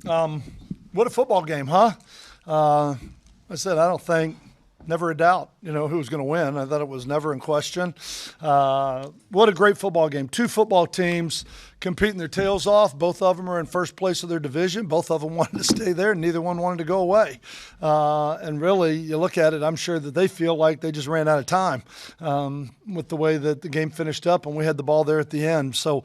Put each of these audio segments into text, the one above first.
What a football game, huh? I said, I don't think, never a doubt, who was going to win. I thought it was never in question. What a great football game. Two football teams competing their tails off. Both of them are in first place of their division. Both of them wanted to stay there, and neither one wanted to go away. And really, you look at it, I'm sure that they feel like they just ran out of time with the way that the game finished up, and we had the ball there at the end. So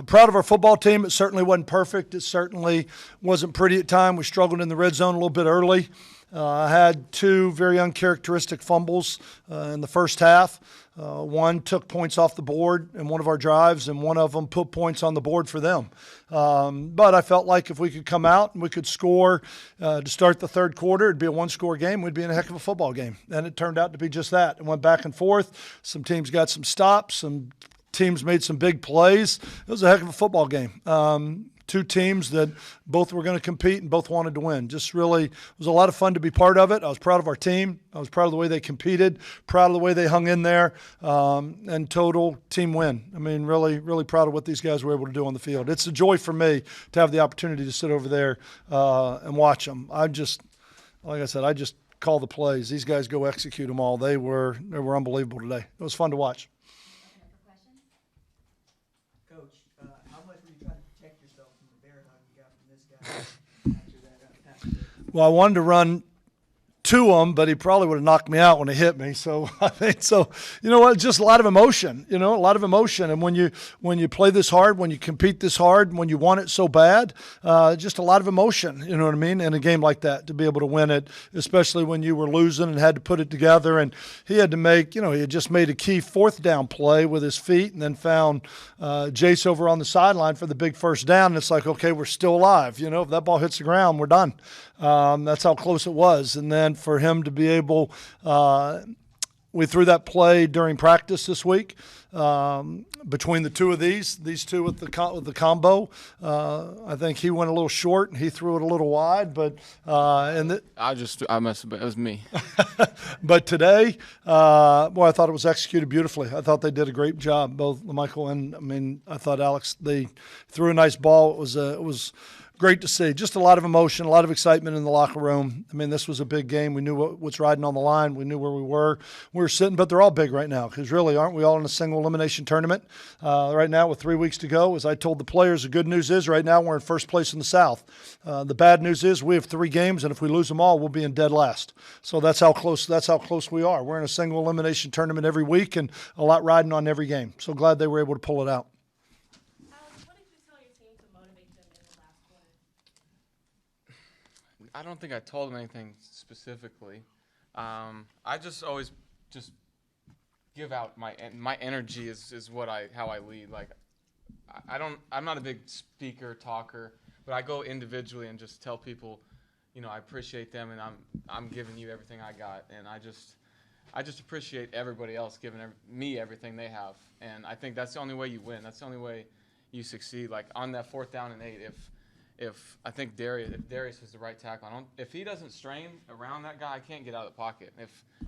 proud of our football team. It certainly wasn't perfect. It certainly wasn't pretty at times. We struggled in the red zone a little bit early. I had two very uncharacteristic fumbles in the first half. One took points off the board in one of our drives, and one of them put points on the board for them. But I felt like if we could come out and we could score to start the third quarter, it'd be a one-score game. We'd be in a heck of a football game. And it turned out to be just that. It went back and forth. Some teams got some stops. Some teams made some big plays. It was a heck of a football game. Two teams that both were going to compete and both wanted to win. Just really, it was a lot of fun to be part of it. I was proud of our team. I was proud of the way they competed, proud of the way they hung in there, and total team win. I mean, really, really proud of what these guys were able to do on the field. It's a joy for me to have the opportunity to sit over there and watch them. Like I said, I just call the plays. These guys go execute them all. They were unbelievable today. It was fun to watch. Well, I wanted to run to him, but he probably would have knocked me out when he hit me. So I think so. You know what? Just a lot of emotion. A lot of emotion. And when you play this hard, when you compete this hard, when you want it so bad, just a lot of emotion. You know what I mean? In a game like that, to be able to win it, especially when you were losing and had to put it together. And he had to make. He had just made a key fourth down play with his feet, and then found Jace over on the sideline for the big first down. And it's like, okay, we're still alive. If that ball hits the ground, we're done. That's how close it was. And then for him to be able, we threw that play during practice this week between the two of these two with the combo. I think he went a little short and he threw it a little wide, but I messed up. It was me. But today, I thought it was executed beautifully. I thought they did a great job, both Michael and I thought Alex. They threw a nice ball. It was great to see. Just a lot of emotion, a lot of excitement in the locker room. I mean, this was a big game. We knew what's riding on the line. We knew where we were. We were sitting, but they're all big right now because really, aren't we all in a single elimination tournament right now with 3 weeks to go? As I told the players, the good news is right now we're in first place in the South. The bad news is we have 3 games, and if we lose them all, we'll be in dead last. So that's how close we are. We're in a single elimination tournament every week and a lot riding on every game. So glad they were able to pull it out. I don't think I told him anything specifically. I just always just give out my energy is how I lead. Like I'm not a big speaker talker, but I go individually and just tell people, I appreciate them and I'm giving you everything I got, and I just appreciate everybody else giving me everything they have, and I think that's the only way you win. That's the only way you succeed. Like on that 4th down and 8, if I think Darius is the right tackle, if he doesn't strain around that guy, I can't get out of the pocket.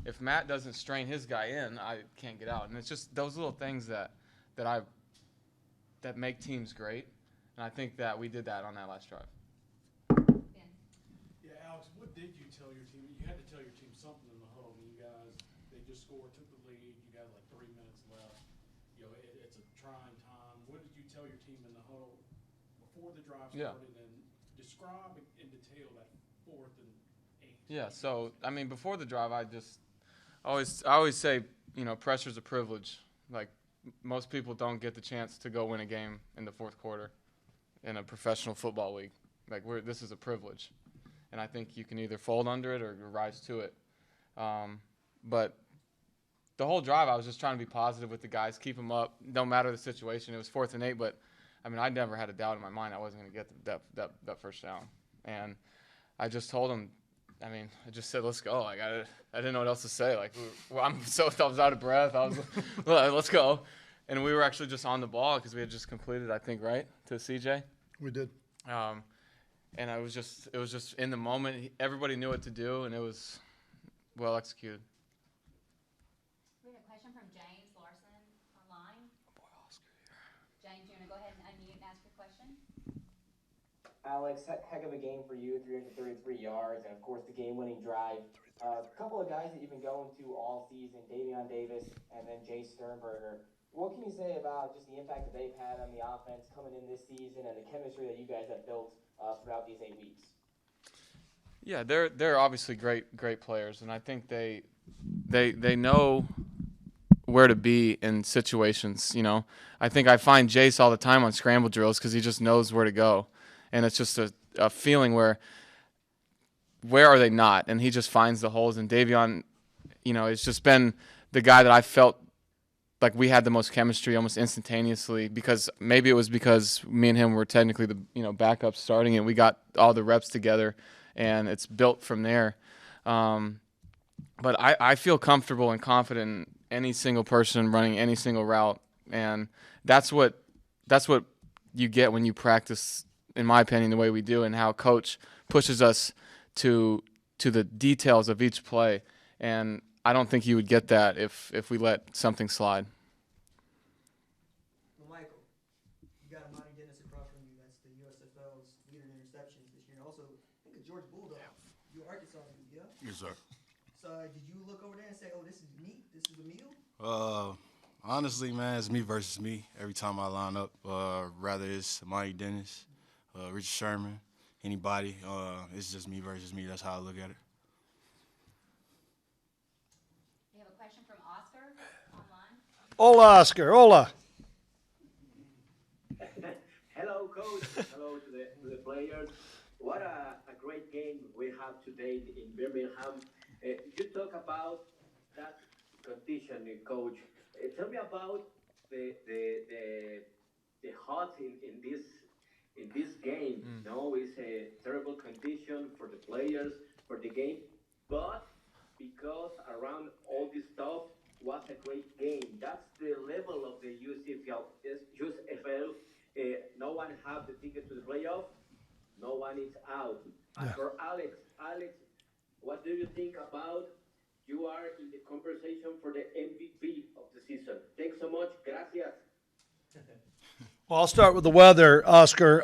If Matt doesn't strain his guy in, I can't get out. And it's just those little things that make teams great. And I think that we did that on that last drive. Yeah, Alex, what did you tell your team? You had to tell your team something in the huddle. They just scored, took the lead. You got like 3 minutes left. It's a trying time. What did you tell your team in the huddle before the drive started? Yeah. Describe in detail that 4th and 8. Yeah, so I mean, before the drive, I always say, pressure's a privilege. Like most people don't get the chance to go win a game in the 4th quarter in a professional football league. Like this is a privilege, and I think you can either fold under it or rise to it. But the whole drive, I was just trying to be positive with the guys, keep them up, no matter the situation. It was 4th and 8, but I mean, I never had a doubt in my mind I wasn't going to get that first down. And I just told him, I just said, let's go. Like, I didn't know what else to say. Like, I was out of breath. I was like, let's go. And we were actually just on the ball because we had just completed, I think, right, to CJ? We did. And it was just in the moment. Everybody knew what to do, and it was well executed. We have a question from James Larson online. James, you want to go ahead and unmute and ask your question? Alex, heck of a game for you, 333 yards, and of course the game-winning drive. A couple of guys that you've been going to all season, Davion Davis and then Jay Sternberger. What can you say about just the impact that they've had on the offense coming in this season and the chemistry that you guys have built throughout these 8 weeks? Yeah, they're obviously great players, and I think they know where to be in situations. You know, I think I find Jace all the time on scramble drills because he just knows where to go, and it's just a feeling where are they not, and he just finds the holes. And Davion, you know, it's just been the guy that I felt like we had the most chemistry almost instantaneously, because maybe it was because me and him were technically the backups starting, and we got all the reps together, and it's built from there. But I feel comfortable and confident in any single person running any single route, and that's what you get when you practice, in my opinion, the way we do, and how Coach pushes us to the details of each play. And I don't think you would get that if we let something slide. Well, Michael, you got Amani Dennis across from you. That's the USFL's leader in interceptions this year. And also, I think a George Bulldog. You Arkansas dude, yeah? Yes, sir. So did you look over there and say, oh, this is meat? This is the meal? Honestly, man, it's me versus me every time I line up. Rather it's Amani Dennis, Richard Sherman, anybody. It's just me versus me. That's how I look at it. We have a question from Oscar online. Hola, Oscar. Hola. Hello, Coach. Hello to the players. What a great game we have today in Birmingham. You talk about that condition, Coach. Tell me about the hot in this game. No, it's a terrible condition for the players, for the game, but because around all this stuff was a great game. That's the level of the USFL. No one have the ticket to the playoff. No one is out. And for Alex, what do you think about? You are in the conversation for the MVP of the season. Thanks so much. Gracias. Well, I'll start with the weather, Oscar.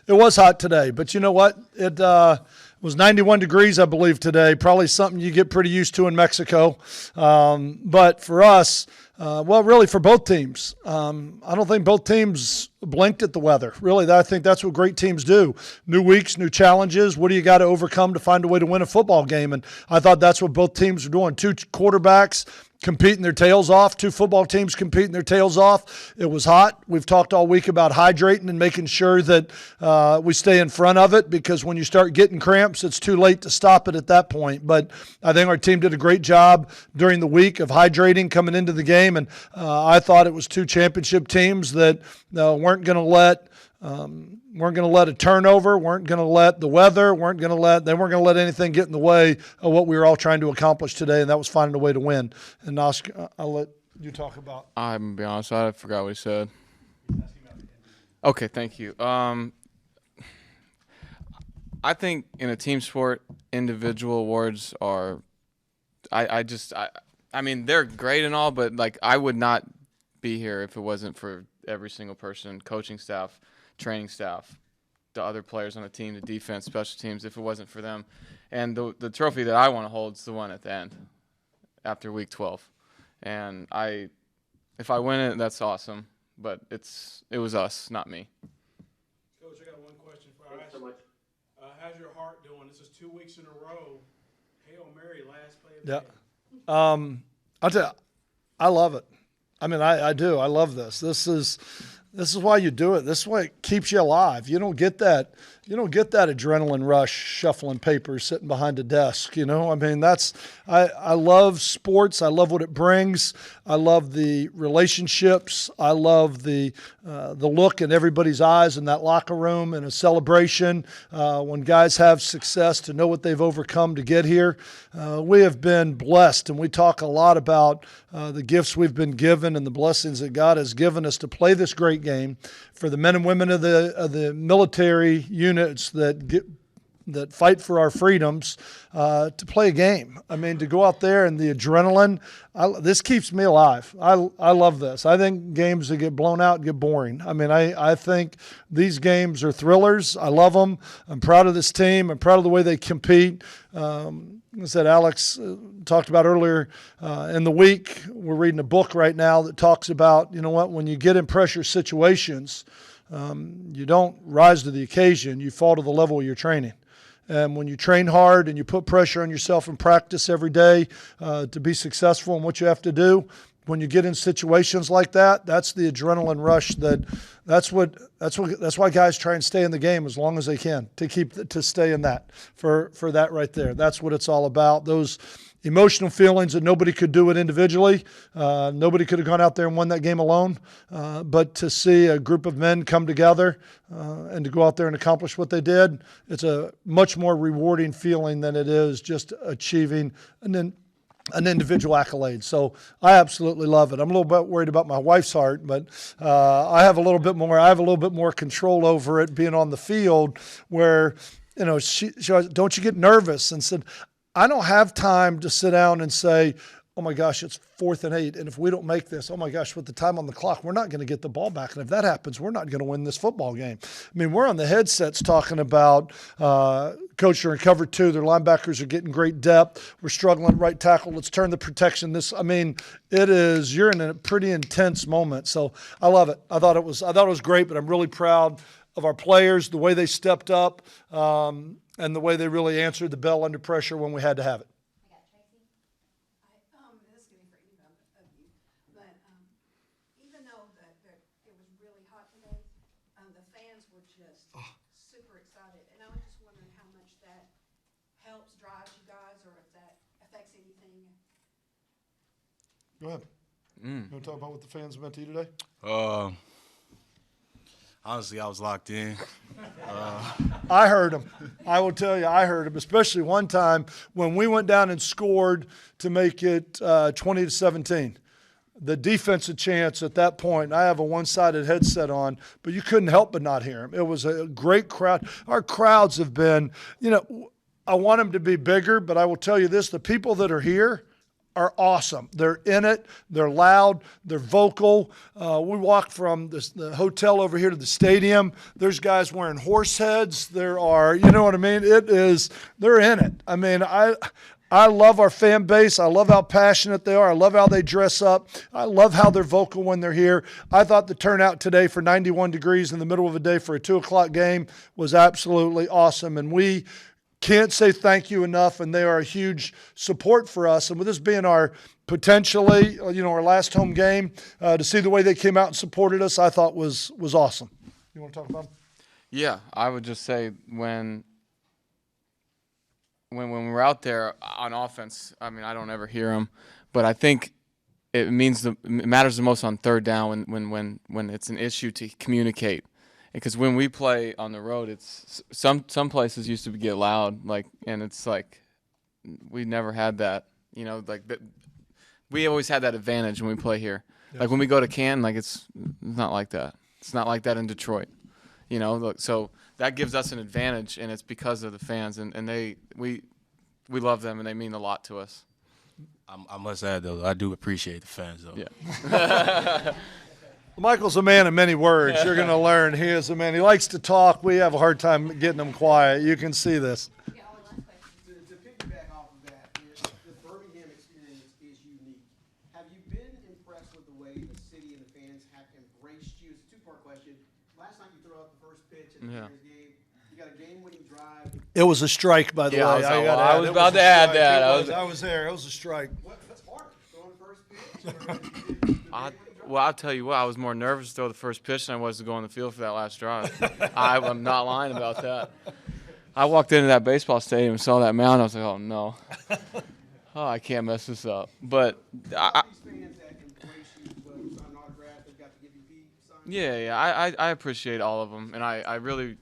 It was hot today, but you know what? It was 91 degrees, I believe, today. Probably something you get pretty used to in Mexico. But for us, well, really for both teams, I don't think both teams blinked at the weather. Really, I think that's what great teams do. New weeks, new challenges. What do you got to overcome to find a way to win a football game? And I thought that's what both teams were doing. Two quarterbacks competing their tails off, two football teams competing their tails off. It was hot. We've talked all week about hydrating and making sure that we stay in front of it, because when you start getting cramps, it's too late to stop it at that point. But I think our team did a great job during the week of hydrating coming into the game, and I thought it was two championship teams that weren't going to let a turnover, weren't going to let the weather, they weren't going to let anything get in the way of what we were all trying to accomplish today, and that was finding a way to win. And Oscar, I'll let you talk about. I'm going to be honest, I forgot what he said. Okay, thank you. I think in a team sport, individual awards are, I mean, they're great and all, but like I would not be here if it wasn't for every single person, coaching staff, training staff, the other players on the team, the defense, special teams, if it wasn't for them. And the trophy that I want to hold is the one at the end after week 12. And if I win it, that's awesome. But it was us, not me. Coach, I got one question for Thanks us. so much. How's your heart doing? This is 2 weeks in a row. Hail Mary, last play of the game. I'll tell you, I love it. I mean, I do. I love this. This is why you do it. This is why it keeps you alive. You don't get that adrenaline rush shuffling papers sitting behind a desk. You know, I mean, I love sports. I love what it brings. I love the relationships. I love the look in everybody's eyes in that locker room and a celebration when guys have success, to know what they've overcome to get here. We have been blessed, and we talk a lot about the gifts we've been given and the blessings that God has given us to play this great game. For the men and women of the military units that that fight for our freedoms to play a game. I mean, to go out there and the adrenaline, this keeps me alive. I love this. I think games that get blown out get boring. I mean, I think these games are thrillers. I love them. I'm proud of this team. I'm proud of the way they compete. I said Alex talked about earlier in the week, we're reading a book right now that talks about, you know what, when you get in pressure situations, you don't rise to the occasion, you fall to the level of your training. And when you train hard and you put pressure on yourself and practice every day to be successful in what you have to do, when you get in situations like that, that's the adrenaline rush. That's why guys try and stay in the game as long as they can to stay in that for that right there. That's what it's all about. Those emotional feelings that nobody could do it individually. Nobody could have gone out there and won that game alone. But to see a group of men come together and to go out there and accomplish what they did, it's a much more rewarding feeling than it is just achieving an individual accolade. So I absolutely love it. I'm a little bit worried about my wife's heart, but I have a little bit more control over it being on the field where, you know, she goes, don't you get nervous? And said, I don't have time to sit down and say, oh my gosh, it's 4th and 8. And if we don't make this, oh my gosh, with the time on the clock, we're not going to get the ball back. And if that happens, we're not going to win this football game. I mean, we're on the headsets talking about coach, they're in cover 2. Their linebackers are getting great depth. We're struggling at right tackle. Let's turn the protection. You're in a pretty intense moment. So I love it. I thought it was great, but I'm really proud of our players, the way they stepped up, and the way they really answered the bell under pressure when we had to have it. This is going to be for either of you, but even though it was really hot today, the fans were just super excited, and I was just wondering how much that helps drive you guys, or if that affects anything. Go ahead. You want to talk about what the fans meant to you today? Honestly, I was locked in. I heard him. I will tell you, I heard him, especially one time when we went down and scored to make it 20-17. The defensive chance at that point, I have a one-sided headset on, but you couldn't help but not hear him. It was a great crowd. Our crowds have been, you know, I want them to be bigger, but I will tell you this, the people that are here are awesome. They're in it. They're loud. They're vocal. We walked from the hotel over here to the stadium. There's guys wearing horse heads. There are, you know what I mean? They're in it. I mean, I love our fan base. I love how passionate they are. I love how they dress up. I love how they're vocal when they're here. I thought the turnout today for 91 degrees in the middle of a day for a 2 o'clock game was absolutely awesome. And we can't say thank you enough, and they are a huge support for us. And with this being our potentially, you know, our last home game, to see the way they came out and supported us, I thought was awesome. You want to talk about them? Yeah, I would just say when we're out there on offense, I mean, I don't ever hear them, but I think it matters the most on 3rd down when it's an issue to communicate. Because when we play on the road, it's some places used to get loud, and it's like we never had that. You know, we always had that advantage when we play here. Yes. Like when we go to Canton, it's not like that. It's not like that in Detroit. You know, so that gives us an advantage, and it's because of the fans, and we love them, and they mean a lot to us. I must add though, I do appreciate the fans though. Yeah. Michael's a man of many words. You're going to learn. He is a man. He likes to talk. We have a hard time getting him quiet. You can see this. To piggyback off of that, the Birmingham experience is unique. Have you been impressed with the way the city and the fans have embraced you? It's a 2-part question. Last night you threw out the first pitch in the Bears game. You got a game-winning drive. It was a strike, by the way. I was about to add that. I was there. It was a strike. What's harder, throwing first pitch? Well, I'll tell you what, I was more nervous to throw the first pitch than I was to go on the field for that last drive. I'm not lying about that. I walked into that baseball stadium and saw that mound. I was like, oh, no. Oh, I can't mess this up. But I appreciate all of them. And I really,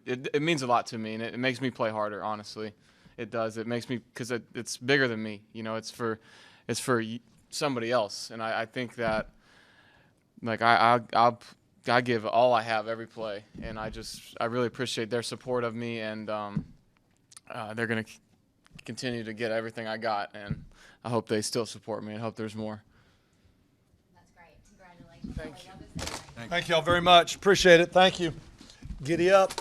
it means a lot to me. And it makes me play harder, honestly. It does. It makes me, because it's bigger than me. You know, it's for somebody else, and I think that, I'll I give all I have every play, and I really appreciate their support of me, and they're going to continue to get everything I got, and I hope they still support me. I hope there's more. That's great. Congratulations. Thank you. I love this thing. Thank y'all very much. Appreciate it. Thank you. Giddy up.